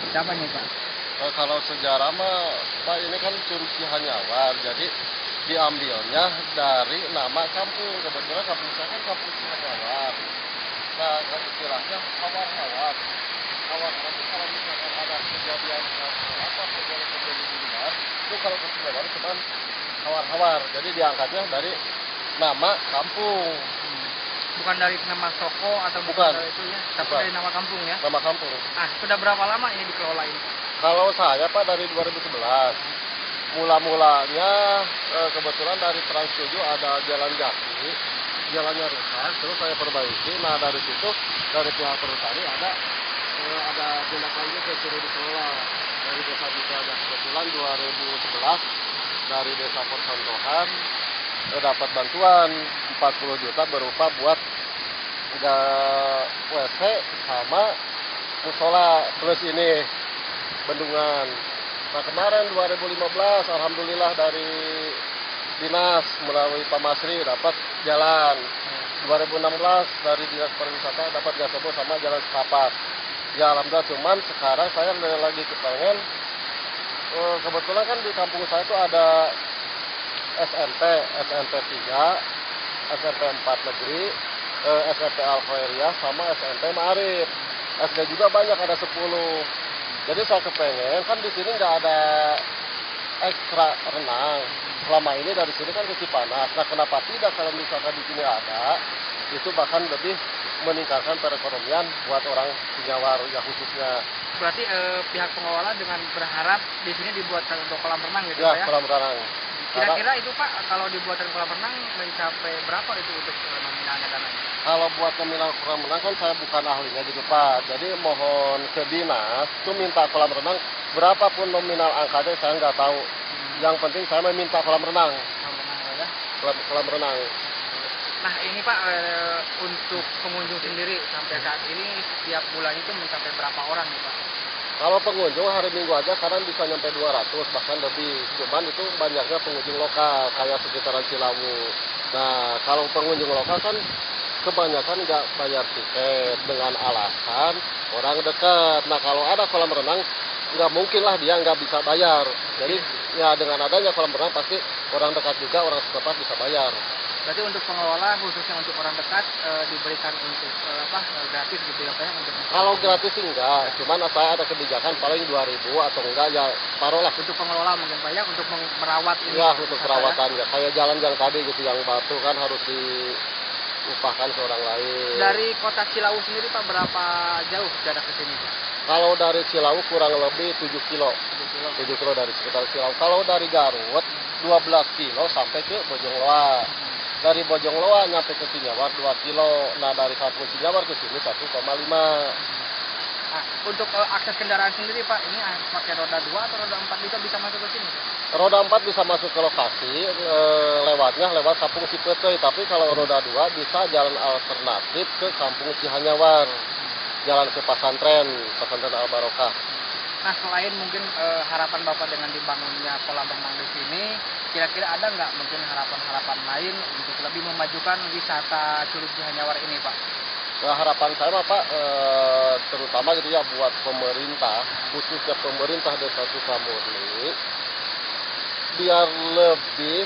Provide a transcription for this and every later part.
Siapa nih Pak? Kalau sejarah mah, Pak ini kan Curug Cihanyawar, jadi diambilnya dari nama kampung. Kebetulan kampung saya kan kampung Cihanyawar. Nah, kan istilahnya hawar-hawar. Hawar-hawar itu kalau misalkan ada kejadian apa kejadian di luar, itu kalau ke Cihanyawar cuma hawar-hawar. Jadi diangkatnya dari nama kampung. Bukan dari nama toko atau Bukan. dari itu ya, tapi Bukan. dari nama kampung ya. Nama kampung. Ah, sudah berapa lama ini dikelola ini? Kalau saya Pak dari 2011. Mula-mulanya kebetulan dari Trans 7 ada jalan jati, jalannya rusak, terus saya perbaiki. Nah dari situ dari pihak perhutani ada tindak lanjut yang suruh dikelola dari desa Bukada. Kebetulan 2011 dari desa Percontohan dapat bantuan 40 juta berupa buat WC sama musola plus ini bendungan. Nah kemarin 2015 alhamdulillah dari dinas melalui Pak Masri dapat jalan. 2016 dari dinas pariwisata dapat gazebo sama jalan setapak. Ya alhamdulillah, cuman sekarang saya lagi kepengen kebetulan kan di kampung saya itu ada SMP 3, SMP 4 negeri, SMP Al-Khairiyah sama SMP Ma'arif. SD juga banyak ada 10. Jadi saya kepengen kan di sini nggak ada ekstra renang. Selama ini dari sini kan ke Cipanas. Nah kenapa tidak kalau misalkan di sini ada, itu bahkan lebih meningkatkan perekonomian buat orang Cinyawar ya khususnya. Berarti pihak pengelola dengan berharap di sini dibuatkan untuk kolam renang gitu Ya, Pak ya? kolam renang. Kira-kira itu Pak kalau dibuatkan kolam renang mencapai berapa itu untuk nominalnya dananya? Kalau buat nominal kolam renang kan saya bukan ahlinya gitu Pak. Jadi mohon ke dinas itu minta kolam renang berapapun nominal angkanya saya nggak tahu. Yang penting saya meminta kolam renang. Kolam renang ya. Kolam renang. Nah ini Pak untuk pengunjung sendiri sampai saat ini setiap bulan itu mencapai berapa orang nih Pak? Kalau pengunjung hari Minggu aja sekarang bisa nyampe 200 bahkan lebih. Cuman itu banyaknya pengunjung lokal kayak sekitaran Cilawu. Nah kalau pengunjung lokal kan kebanyakan nggak bayar tiket dengan alasan orang dekat. Nah kalau ada kolam renang nggak mungkin lah dia nggak bisa bayar. Jadi ya dengan adanya kolam renang pasti orang dekat juga orang setempat bisa bayar. Berarti untuk pengelola khususnya untuk orang dekat diberikan untuk gratis gitu ya Pak ya? Kalau gratis sih enggak, cuman saya ada kebijakan paling 2.000 atau enggak ya taruh lah. Untuk pengelola mungkin Pak ya untuk merawat ini. Ya untuk perawatan ya kayak jalan yang tadi gitu yang batu kan harus diupahkan ke orang lain. Dari kota Cilawu sendiri Pak berapa jauh jarak ke sini Pak? Kalau dari Cilawu kurang lebih 7 kilo. 7 kilo dari sekitar Cilawu. Kalau dari Garut 12 kilo sampai ke Bojongloa. Dari Bojongloa nyampe ke Cinyawar 2 kilo. Nah dari kampung Cinyawar ke sini 1,5. Nah, untuk akses kendaraan sendiri Pak, ini pakai roda 2 atau roda 4 juga bisa masuk ke sini Pak? Roda 4 bisa masuk ke lokasi, lewatnya lewat kampung Cipetei. Tapi kalau roda 2 bisa jalan alternatif ke kampung Cihanyawar. Jalan ke pesantren Al-Barokah. Nah selain mungkin harapan Bapak dengan dibangunnya kolam renang di sini, kira-kira ada nggak mungkin harapan-harapan lain untuk lebih memajukan wisata Curug Cihanyawar ini Pak? Nah, harapan saya Pak, terutama gitu ya buat pemerintah, khususnya pemerintah Desa Sukamurni, biar lebih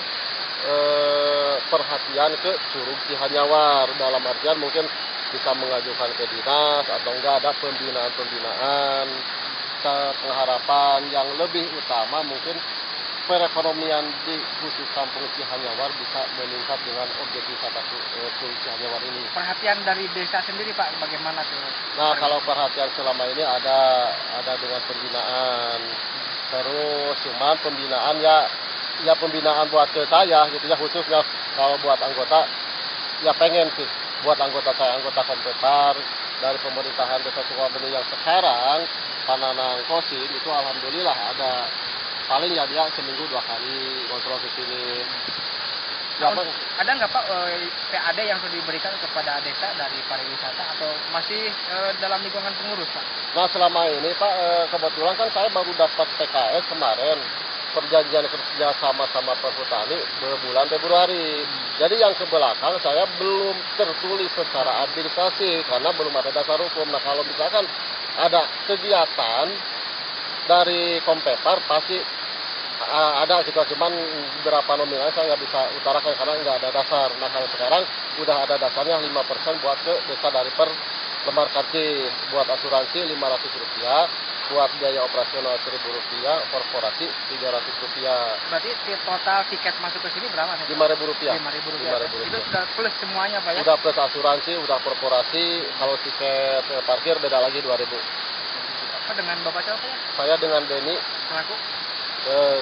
perhatian ke Curug Cihanyawar. Dalam artian mungkin bisa mengajukan ke dinas atau enggak ada pembinaan-pembinaan. Pengharapan yang lebih utama mungkin perekonomian di khusus kampung Cihanyawar bisa meningkat dengan objek wisata Curug Cihanyawar ini. Perhatian dari desa sendiri Pak bagaimana tuh? Nah kalau perhatian selama ini ada dengan pembinaan, terus cuman pembinaan ya pembinaan buat ke saya gitu ya khususnya kalau buat anggota ya pengen sih buat anggota saya anggota Kompepar dari pemerintahan Desa Sukamurni yang sekarang Pananang Kosim itu alhamdulillah ada paling ya dia seminggu 2 kali kontrol ke sini. Nah, ada nggak Pak PAD yang sudah diberikan kepada desa dari pariwisata atau masih dalam lingkungan pengurus Pak? Nah selama ini Pak kebetulan kan saya baru dapat PKS kemarin perjanjian kerja sama perhutani bulan Februari. Jadi yang ke belakang saya belum tertulis secara administrasi karena belum ada dasar hukum. Nah kalau misalkan ada kegiatan dari Kompepar pasti ada gitu, cuman beberapa nominal saya nggak bisa utarakan karena nggak ada dasar. Nah kalau sekarang udah ada dasarnya 5% buat ke desa dari per lembar karcis, buat asuransi Rp500, buat biaya operasional Rp1.000, korporasi Rp300. Berarti total tiket masuk ke sini berapa nih? Rp5.000. Rp5.000. Itu sudah plus semuanya Pak ya? Udah plus asuransi, udah korporasi. Kalau tiket parkir beda lagi Rp2.000. Apa dengan Bapak siapa ya? Saya dengan Denny, Selaku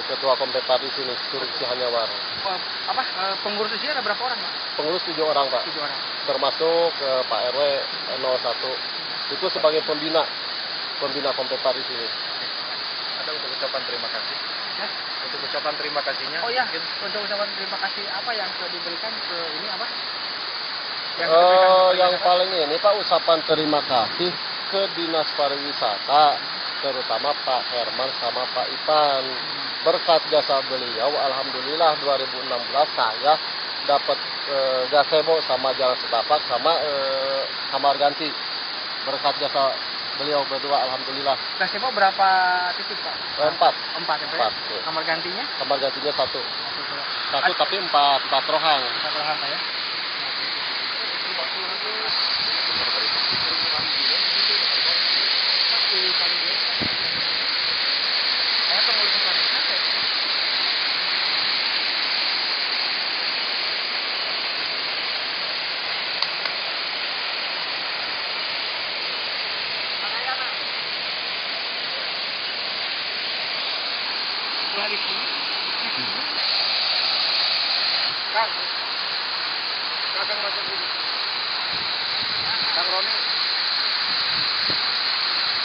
ketua Kompepar di sini, Curug Cihanyawar. pengurus di sini ada berapa orang Pak? Pengurus 7 orang Pak, 7 orang. termasuk Pak RW 01. Itu sebagai pembina Kompepar di sini. Ada untuk ucapan terima kasih. Ya? Untuk ucapan terima kasihnya. Oh ya, mungkin untuk ucapan terima kasih apa yang diberikan ke ini apa? Yang paling ini Pak, ucapan terima kasih ke Dinas Pariwisata, terutama Pak Herman sama Pak Ipan. Berkat jasa beliau, alhamdulillah 2016 saya dapat gazebo sama jalan setapak sama kamar ganti. Berkat jasa beliau berdua, alhamdulillah. Gazebo berapa titik Pak? 4. 4 ya Pak? Empat. Kamar gantinya? Kamar gantinya 1 Satu. tapi 4 rohang. Satu lahan Pak ya? Saya pengurus pariwisata ya? Setelah di sini, Kang, masuk